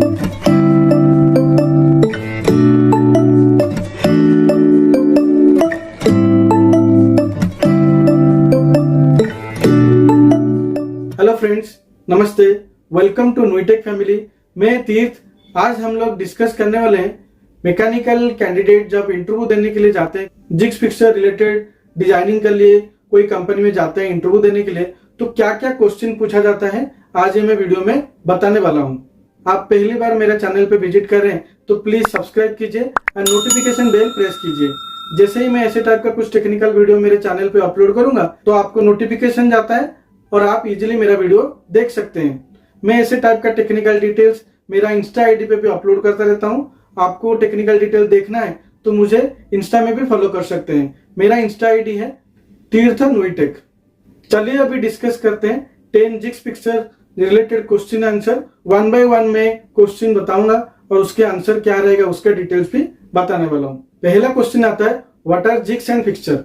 Hello friends, नमस्ते। Welcome to Nuitek family. मैं तीर्थ। आज हम लोग डिस्कस करने वाले हैं मैकेनिकल कैंडिडेट जब इंटरव्यू देने के लिए जाते हैं, जिग्स फिक्सर रिलेटेड डिजाइनिंग के लिए कोई कंपनी में जाते हैं इंटरव्यू देने के लिए, तो क्या क्या क्वेश्चन पूछा जाता है आज ये मैं वीडियो में बताने वाला हूँ। आप पहली बार मेरे चैनल पे विजिट कर रहे हैं तो प्लीज सब्सक्राइब कीजिए और नोटिफिकेशन बेल प्रेस कीजिए। जैसे ही मैं ऐसे टाइप का कुछ टेक्निकल वीडियो मेरे चैनल पे अपलोड करूंगा तो आपको नोटिफिकेशन जाता है और आप इजीली मेरा वीडियो देख सकते हैं। मैं ऐसे टाइप का टेक्निकल डिटेल्स मेरा इंस्टा आईडी पे भी अपलोड करता रहता हूँ। आपको टेक्निकल डिटेल देखना है तो मुझे इंस्टा में भी फॉलो कर सकते हैं। मेरा इंस्टा आईडी है तीर्थ नुईटेक। चलिए अभी डिस्कस करते हैं 10 jigs fixer related question answer. One by one में क्वेश्चन बताऊंगा और उसके आंसर क्या रहेगा उसके डिटेल्स भी बताने वाला हूँ। पहला क्वेश्चन आता है, what are jigs and fixer.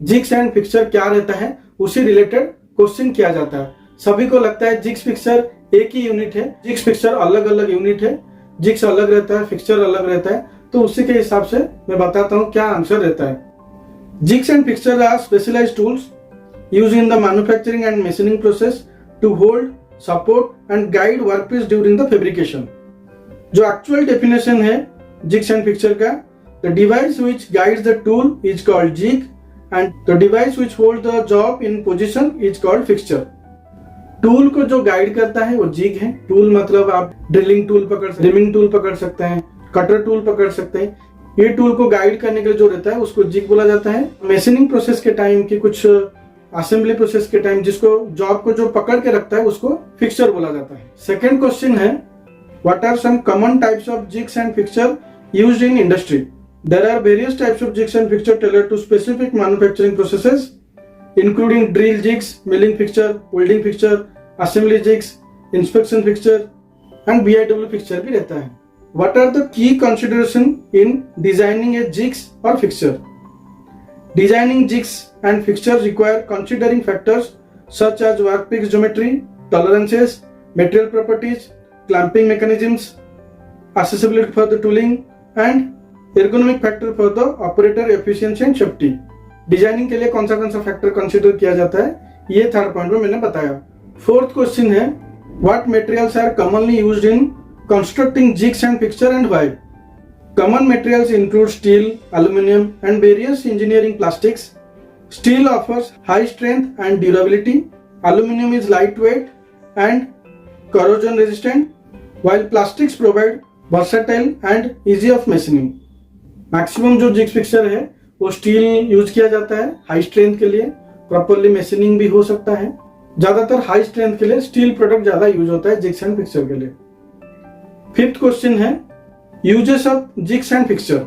Jigs and fixer क्या रहता है उसी रिलेटेड क्वेश्चन किया जाता है। सभी को लगता है जिग्स फिक्सर एक ही यूनिट है। जिग्स फिक्सर अलग अलग यूनिट है, जिग्स अलग रहता है, फिक्सर अलग रहता है। तो उसी के हिसाब से मैं बताता हूँ क्या आंसर रहता है। Jigs and fixer are specialized tools used in the manufacturing and machining process to hold, support and guide workpiece during the fabrication. जो एक्चुअल डेफिनेशन है जिग्स एंड फिक्सर का, the device which guides the tool is called jig and the device which holds the job in position is called fixture। Tool को जो guide करता है वो zig है। Tool मतलब आप ड्रिलिंग टूल पकड़ सकते हैं, रिमिंग टूल पकड़ सकते हैं, कटर टूल पकड़ सकते हैं। ये टूल को गाइड करने के लिए जो रहता है उसको जिग बोला जाता है। मशीनिंग प्रोसेस के टाइम की कुछ असेंबली प्रोसेस के टाइम जिसको जॉब को जो पकड़ के रखता है उसको फिक्सर बोला जाता है। सेकेंड क्वेश्चन है, what are some common types of jigs and fixer used in industry. There are various types of jigs and fixture tailored to specific manufacturing processes, including drill jigs, milling fixture, welding fixture, assembly jigs, inspection fixture, and BIW fixture भी रहता है। What are the key consideration in designing a jigs or fixture? Designing jigs and fixtures require considering factors such as workpiece geometry, tolerances, material properties, clamping mechanisms, accessibility for the tooling, and ergonomic factor for the operator efficiency and safety. Designing के लिए कौन सा factor consider किया जाता है ये third point में मैंने बताया। फोर्थ क्वेश्चन है, what materials are commonly used in constructing jigs and fixer and why. Common materials include steel, aluminium and various engineering plastics. Steel offers high strength and durability. Aluminium is light weight and corrosion resistant, while plastics provide versatile and easy of machining। Maximum जो jigs fixer है वो steel use किया जाता है high strength के लिए, properly machining भी हो सकता है। ज्यादातर हाई स्ट्रेंथ के लिए स्टील प्रोडक्ट ज्यादा यूज होता है जिग्स एंड फिक्सर के लिए। फिफ्थ क्वेश्चन है, uses of jigs and fixer.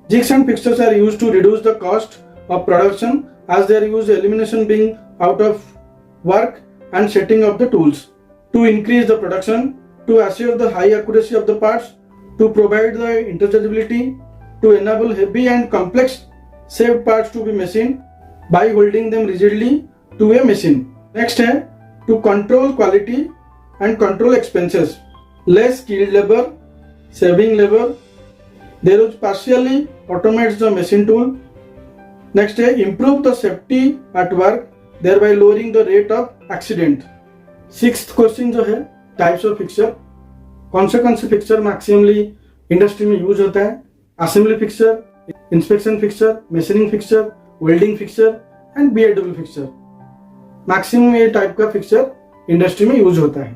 Jigs and fixers are used to reduce the cost of production as their use elimination being out of work and setting of the tools, to increase the production, to assure the high accuracy of the parts, to provide the interchangeability, to enable heavy and complex shaped parts to be machined by holding them rigidly to a machine। Next है, to control quality and control expenses, less skilled labor, saving labor, there is partially automates the machine tool। Next है, improve the safety at work thereby lowering the rate of accident। Sixth question जो है, types of fixture। कौन से fixture maximumly industry में use होता है। Assembly fixture, inspection fixture, machining fixture, welding fixture and BIW fixture. Maximum ये type का fixture industry में यूज होता है।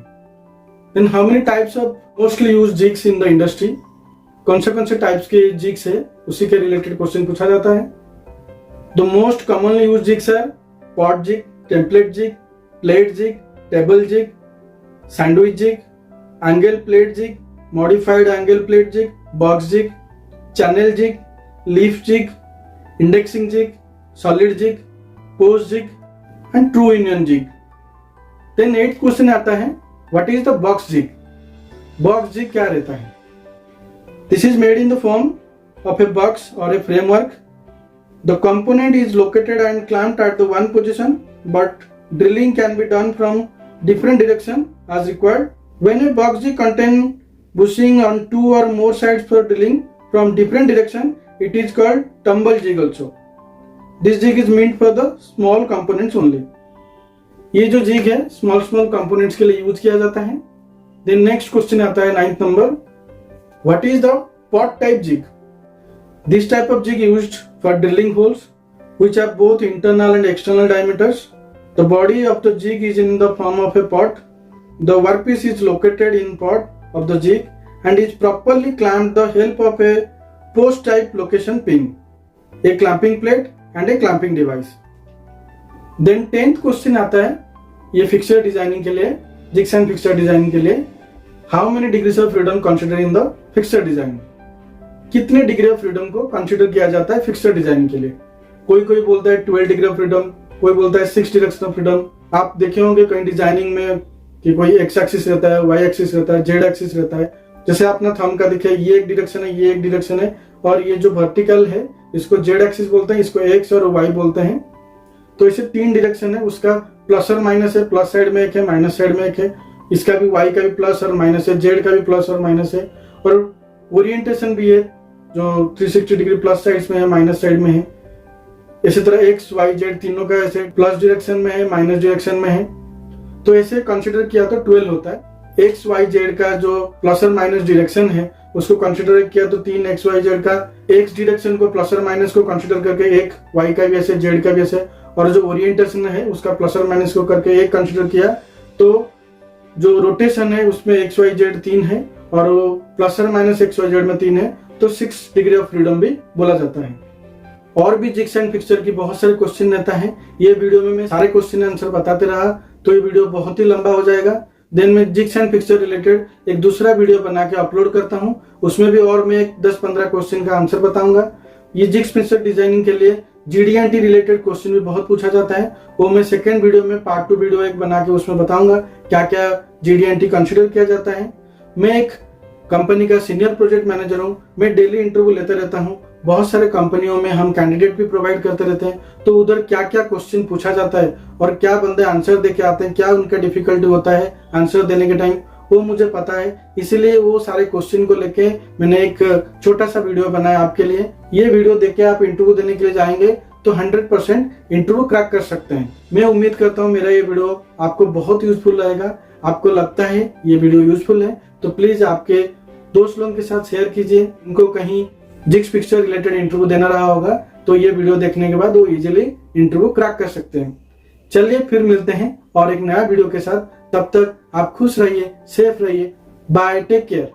Then how many types of mostly used jigs in the industry. कौन से टाइप्स के जिग्स है उसी के रिलेटेड क्वेश्चन पूछा जाता है। The most commonly used jigs है pot jig, template jig, plate jig, table jig, sandwich jig, angle plate jig, modified angle plate jig, box jig, channel jig, leaf jig, indexing jig, solid jig, post jig and true union jig. Then 8th question आता है, what is the box jig. Box jig क्या रहता है। This is made in the form of a box और a framework. The component is located and clamped at the one position, but drilling can be done from different direction as required। When a box jig contains bushing on 2 or more sides for drilling from different direction, it is called tumble jig also. This jig is meant for the small components only. ये जो jig है small components के लिए use किया जाता है. Then next question आता है 9th number. What is the pot type jig? This type of jig used for drilling holes which have both internal and external diameters. The body of the jig is in the form of a pot. The workpiece is located in pot of the jig and is properly clamped with the help of a post type location pin, a clamping plate and a clamping device. Then 10th question आता है ये fixture designing के लिए, jigs and fixture designing के लिए. How many degrees of freedom consider in the fixture design? कितने degree of freedom को consider किया जाता है फिक्सर डिजाइन के लिए? कोई बोलता है 12 डिग्री ऑफ फ्रीडम, कोई बोलता है 6 डायरेक्शन ऑफ फ्रीडम. आप देखे होंगे कहीं डिजाइनिंग में कि कोई एक्स एक्सिस रहता है, वाई एक्सिस रहता है, जेड एक्सिस रहता है. जैसे अपना थंब का दिखे, ये एक डायरेक्शन है, ये एक डायरेक्शन है, और ये जो वर्टिकल है इसको जेड एक्सिस बोलते हैं, इसको एक्स और वाई बोलते हैं. तो इसे 3 डायरेक्शन है, उसका प्लस और माइनस है. प्लस साइड में एक है, माइनस साइड में एक है. इसका भी वाई का भी प्लस और माइनस है, जेड का भी प्लस और माइनस है. और ओरिएंटेशन भी है जो 360 डिग्री प्लस साइड में है, माइनस साइड में है. इसी तरह एक्स वाई जेड तीनों का ऐसे प्लस डायरेक्शन में है, माइनस डायरेक्शन में है. तो ऐसे कंसीडर किया तो 12 होता है. एक्स वाई जेड का जो प्लस और माइनस डायरेक्शन है उसको कंसीडर किया तो 3 एक्स वाई जेड का एक्स डायरेक्शन को प्लस और माइनस को कंसीडर करके एक वाई का भी ऐसे, जेड का भी ऐसे, और जो ओरिएंटेशन है उसका प्लस और माइनस को करके एक कंसीडर किया. तो जो रोटेशन है उसमें एक्स वाई जेड 3 है और वो प्लस और माइनस एक्स वाई जेड में 3 है, तो 6 डिग्री ऑफ फ्रीडम भी बोला जाता है. और भी जिग्स एंड फिक्सचर की बहुत सारे क्वेश्चन रहता है. ये वीडियो में मैं सारे क्वेश्चन आंसर बताते रहा तो ये वीडियो बहुत ही लंबा हो जाएगा. देन मैं जिग्स एंड फिक्सचर रिलेटेड एक दूसरा वीडियो बना के अपलोड करता हूँ, उसमें भी और मैं 10-15 क्वेश्चन का आंसर बताऊंगा. ये जिग्स फिक्सचर डिजाइनिंग के लिए GD&T रिलेटेड क्वेश्चन भी बहुत पूछा जाता है. वो मैं सेकेंड वीडियो में पार्ट 2 वीडियो एक बना के उसमें बताऊंगा क्या क्या GD&T कंसिडर किया जाता है. मैं एक कंपनी का सीनियर प्रोजेक्ट मैनेजर हूँ. मैं डेली इंटरव्यू लेते रहता हूँ. बहुत सारे कंपनियों में हम कैंडिडेट भी प्रोवाइड करते रहते हैं. तो उधर क्या क्या क्वेश्चन पूछा जाता है और क्या बंदे आंसर दे के आते हैं, क्या उनका डिफिकल्टी होता है आंसर देने के टाइम, वो मुझे पता है. इसीलिए वो सारे क्वेश्चन को लेके मैंने एक छोटा सा वीडियो बनाया आपके लिए. ये वीडियो देके आप इंटरव्यू देने के लिए जाएंगे तो 100% इंटरव्यू क्रैक कर सकते हैं. मैं उम्मीद करता हूँ मेरा ये वीडियो आपको बहुत यूजफुल रहेगा. आपको लगता है ये वीडियो यूजफुल है तो प्लीज आपके दोस्त लोगों के साथ शेयर कीजिए. उनको कहीं जिग्स फिक्सचर रिलेटेड इंटरव्यू देना रहा होगा तो ये वीडियो देखने के बाद वो इजीली इंटरव्यू क्रैक कर सकते हैं. चलिए फिर मिलते हैं और एक नया वीडियो के साथ. तब तक आप खुश रहिए, सेफ रहिए. Bye, take care.